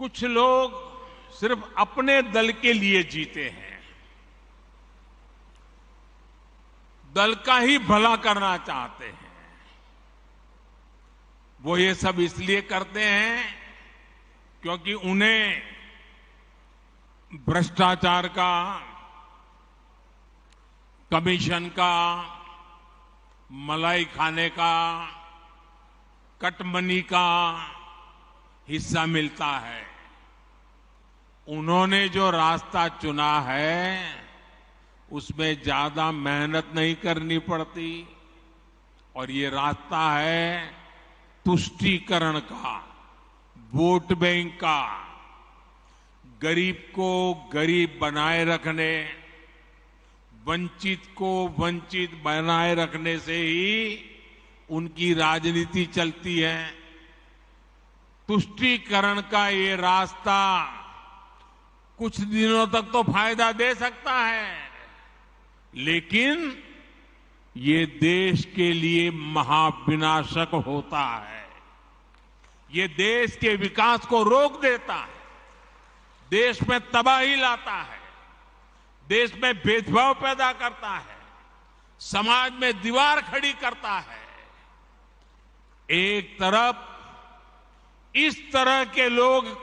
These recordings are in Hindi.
कुछ लोग सिर्फ अपने दल के लिए जीते हैं, दल का ही भला करना चाहते हैं। वो ये सब इसलिए करते हैं क्योंकि उन्हें भ्रष्टाचार का, कमीशन का, मलाई खाने का, कटमनी का हिस्सा मिलता है। उन्होंने जो रास्ता चुना है उसमें ज्यादा मेहनत नहीं करनी पड़ती और ये रास्ता है तुष्टीकरण का, वोट बैंक का, गरीब को गरीब बनाए रखने, वंचित को वंचित बनाए रखने से ही उनकी राजनीति चलती है। तुष्टीकरण का ये रास्ता कुछ दिनों तक तो फायदा दे सकता है, लेकिन ये देश के लिए महाविनाशक होता है। ये देश के विकास को रोक देता है, देश में तबाही लाता है, देश में भेदभाव पैदा करता है, समाज में दीवार खड़ी करता है। एक तरफ इस तरह के लोग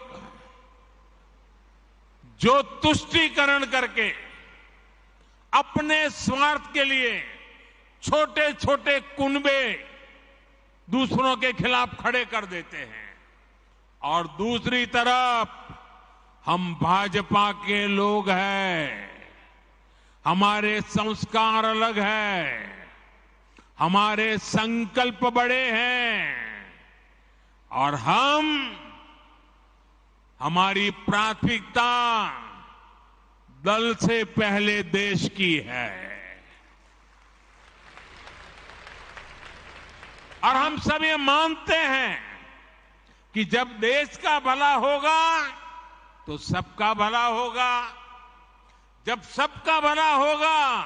जो तुष्टीकरण करके अपने स्वार्थ के लिए छोटे छोटे कुनबे दूसरों के खिलाफ खड़े कर देते हैं, और दूसरी तरफ हम भाजपा के लोग हैं, हमारे संस्कार अलग हैं, हमारे संकल्प बड़े हैं और हमारी प्राथमिकता दल से पहले देश की है। और हम सब ये मानते हैं कि जब देश का भला होगा तो सबका भला होगा, जब सबका भला होगा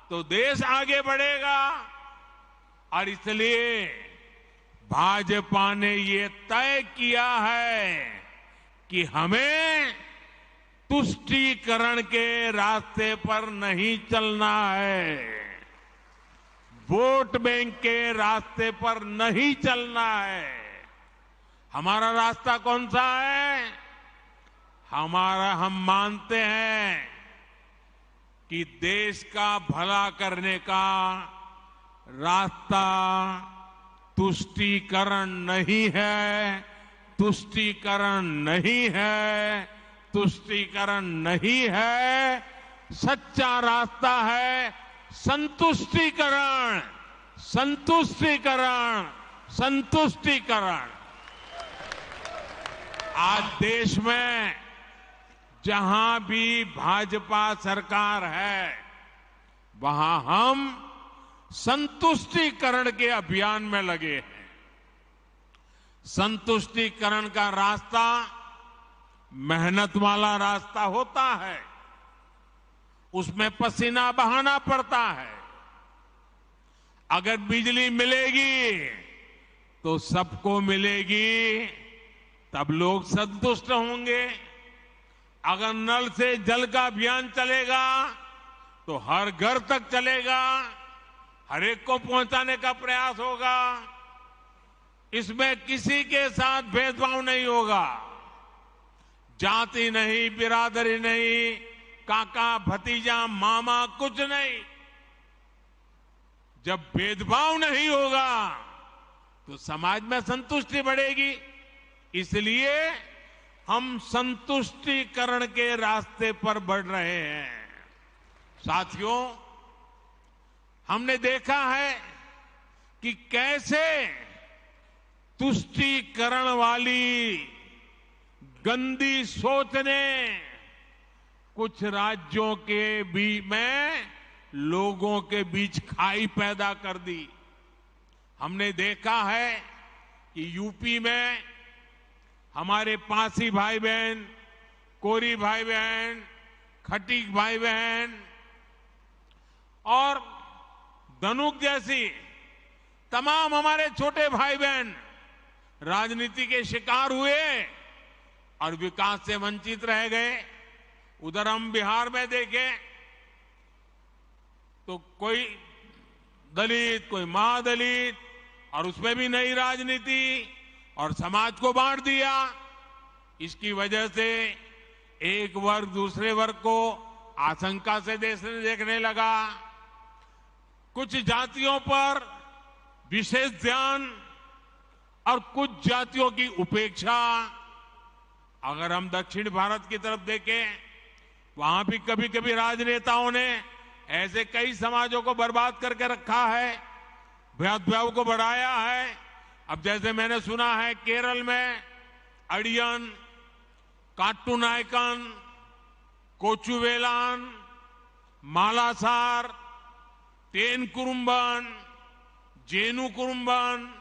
तो देश आगे बढ़ेगा। और इसलिए भाजपा ने ये तय किया है कि हमें तुष्टीकरण के रास्ते पर नहीं चलना है, वोट बैंक के रास्ते पर नहीं चलना है। हमारा रास्ता कौन सा है? हम मानते हैं कि देश का भला करने का रास्ता तुष्टीकरण नहीं है, तुष्टीकरण नहीं है, तुष्टीकरण नहीं है। सच्चा रास्ता है संतुष्टीकरण, संतुष्टीकरण, संतुष्टीकरण। आज देश में जहां भी भाजपा सरकार है वहां हम संतुष्टीकरण के अभियान में लगे हैं। संतुष्टीकरण का रास्ता मेहनत वाला रास्ता होता है, उसमें पसीना बहाना पड़ता है। अगर बिजली मिलेगी तो सबको मिलेगी, तब लोग संतुष्ट होंगे। अगर नल से जल का अभियान चलेगा तो हर घर तक चलेगा, हर एक को पहुंचाने का प्रयास होगा। इसमें किसी के साथ भेदभाव नहीं होगा, जाति नहीं, बिरादरी नहीं, काका भतीजा मामा कुछ नहीं। जब भेदभाव नहीं होगा तो समाज में संतुष्टि बढ़ेगी। इसलिए हम संतुष्टीकरण के रास्ते पर बढ़ रहे हैं। साथियों, हमने देखा है कि कैसे तुष्टीकरण वाली गंदी सोच ने कुछ राज्यों के बीच में लोगों के बीच खाई पैदा कर दी। हमने देखा है कि यूपी में हमारे पासी भाई बहन, कोरी भाई बहन, खटीक भाई बहन और धनुक जैसी तमाम हमारे छोटे भाई बहन राजनीति के शिकार हुए और विकास से वंचित रह गए। उधर हम बिहार में देखें तो कोई दलित, कोई महादलित, और उसमें भी नई राजनीति और समाज को बांट दिया। इसकी वजह से एक वर्ग दूसरे वर्ग को आशंका से देखने लगा। कुछ जातियों पर विशेष ध्यान और कुछ जातियों की उपेक्षा। अगर हम दक्षिण भारत की तरफ देखें, वहां भी कभी कभी राजनेताओं ने ऐसे कई समाजों को बर्बाद करके रखा है, भेदभाव को बढ़ाया है। अब जैसे मैंने सुना है केरल में अड़ियन, काट्टूनायकन, कोचुवेलान, मालासार, तेन कुरुम्बन, जेनु कुरुम्बन,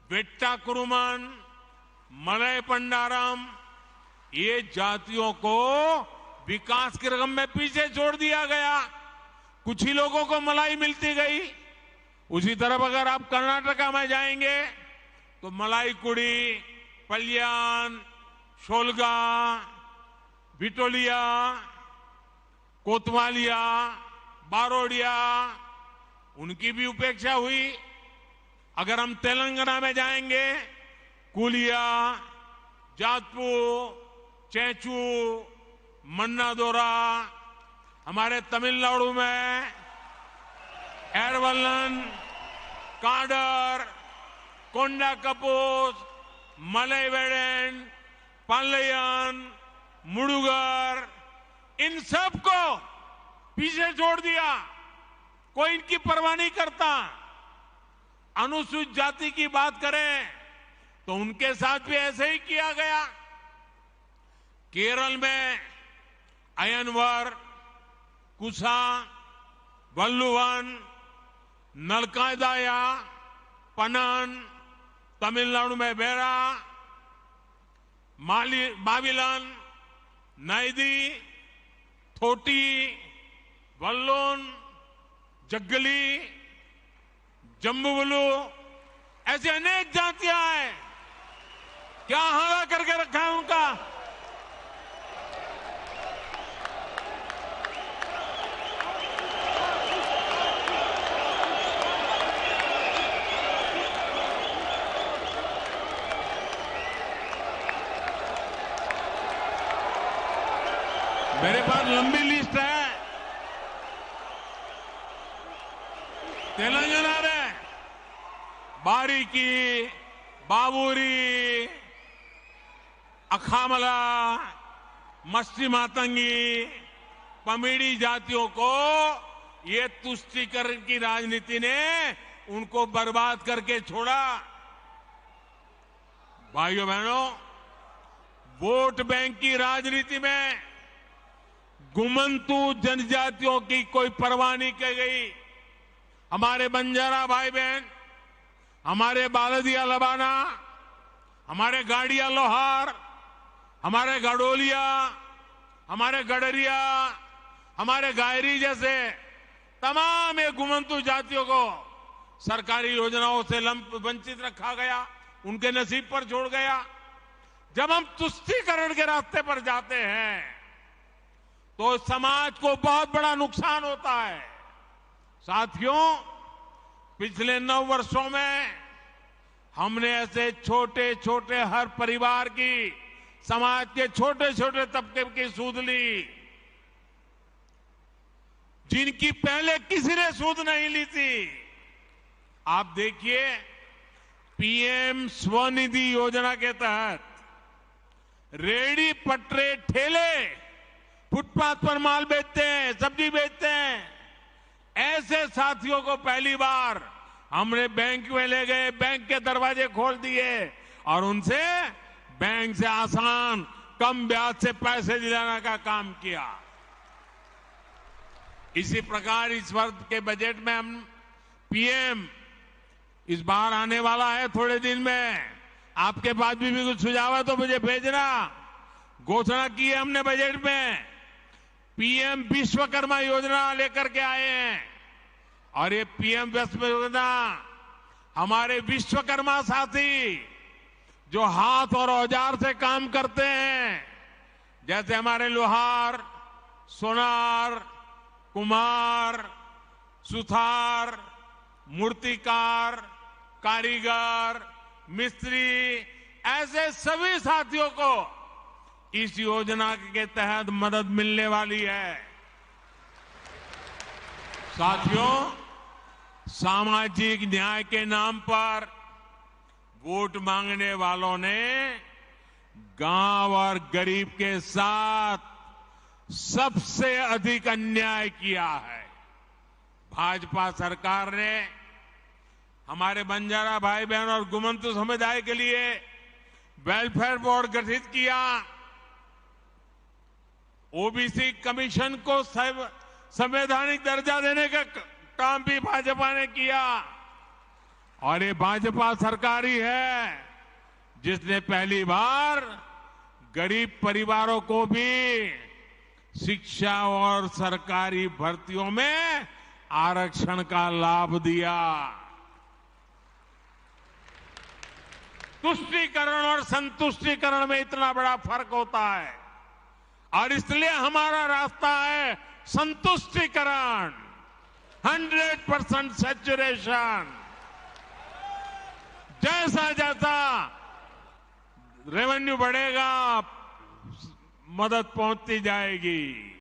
वेट्टा कुरुमन, मलय पंडारम, ये जातियों को विकास के रकम में पीछे छोड़ दिया गया। कुछ ही लोगों को मलाई मिलती गई। उसी तरफ अगर आप कर्नाटका में जाएंगे तो मलाई कुड़ी, पल्यान, शोलगा, बिटोलिया, कोतवालिया, बारोडिया, उनकी भी उपेक्षा हुई। अगर हम तेलंगाना में जाएंगे, कुलिया, जातपू, चेचू, मन्नादोरा, हमारे तमिलनाडु में एरवलन, काडर, कोंडा कपूस, मलयवेडन, पालयन, मुडुगर, इन सबको पीछे छोड़ दिया। कोई इनकी परवाह नहीं करता। अनुसूचित जाति की बात करें तो उनके साथ भी ऐसे ही किया गया। केरल में अयनवर, कुसा, वल्लुवन, नलकायदाया, पनन, तमिलनाडु में बेरा, माविलन, नैदी, थोटी, वल्लोन, जग्गली, जम्बुवलू, ऐसे अनेक जातियां हैं। क्या हाल करके रखा है उनका। मेरे पास लंबी लिस्ट है। तेलंगाना में बारीकी, बाबूरी, अखामला, मस्ती मातंगी, पमीड़ी जातियों को ये तुष्टीकरण की राजनीति ने उनको बर्बाद करके छोड़ा। भाइयों बहनों, वोट बैंक की राजनीति में गुमंतु जनजातियों की कोई परवाह नहीं की गई। हमारे बंजारा भाई बहन, हमारे बालदिया लबाना, हमारे गाड़िया लोहार, हमारे गडोलिया, हमारे गडरिया, हमारे गायरी जैसे तमाम ये गुमंतु जातियों को सरकारी योजनाओं से वंचित रखा गया, उनके नसीब पर छोड़ गया। जब हम तुष्टीकरण के रास्ते पर जाते हैं तो समाज को बहुत बड़ा नुकसान होता है। साथियों, पिछले 9 वर्षों में हमने ऐसे छोटे छोटे हर परिवार की, समाज के छोटे छोटे तबके की सूद ली, जिनकी पहले किसी ने सूद नहीं ली थी। आप देखिए, पीएम स्वनिधि योजना के तहत रेहड़ी पटरे ठेले फुटपाथ पर माल बेचते हैं, सब्जी बेचते हैं, ऐसे साथियों को पहली बार हमने बैंक में ले गए, बैंक के दरवाजे खोल दिए और उनसे बैंक से आसान कम ब्याज से पैसे दिलाने का काम किया। इसी प्रकार इस वर्ष के बजट में हम पीएम इस बार आने वाला है थोड़े दिन में। आपके पास भी कुछ सुझाव है तो मुझे भेजना। घोषणा की है हमने बजट में, पीएम विश्वकर्मा योजना लेकर के आए हैं। और ये पीएम विश्वकर्मा योजना हमारे विश्वकर्मा साथी जो हाथ और औजार से काम करते हैं, जैसे हमारे लोहार, सोनार, कुम्हार, सुथार, मूर्तिकार, कारीगर, मिस्त्री, ऐसे सभी साथियों को इस योजना के तहत मदद मिलने वाली है। साथियों, सामाजिक न्याय के नाम पर वोट मांगने वालों ने गांव और गरीब के साथ सबसे अधिक अन्याय किया है। भाजपा सरकार ने हमारे बंजारा भाई बहन और गुमन्तु समुदाय के लिए वेलफेयर बोर्ड गठित किया। ओबीसी कमीशन को संवैधानिक दर्जा देने का काम भी भाजपा ने किया। और ये भाजपा सरकार ही है जिसने पहली बार गरीब परिवारों को भी शिक्षा और सरकारी भर्तियों में आरक्षण का लाभ दिया। तुष्टीकरण और संतुष्टीकरण में इतना बड़ा फर्क होता है और इसलिए हमारा रास्ता है संतुष्टीकरण, 100% सैचुरेशन। जैसा जैसा रेवेन्यू बढ़ेगा, मदद पहुंचती जाएगी।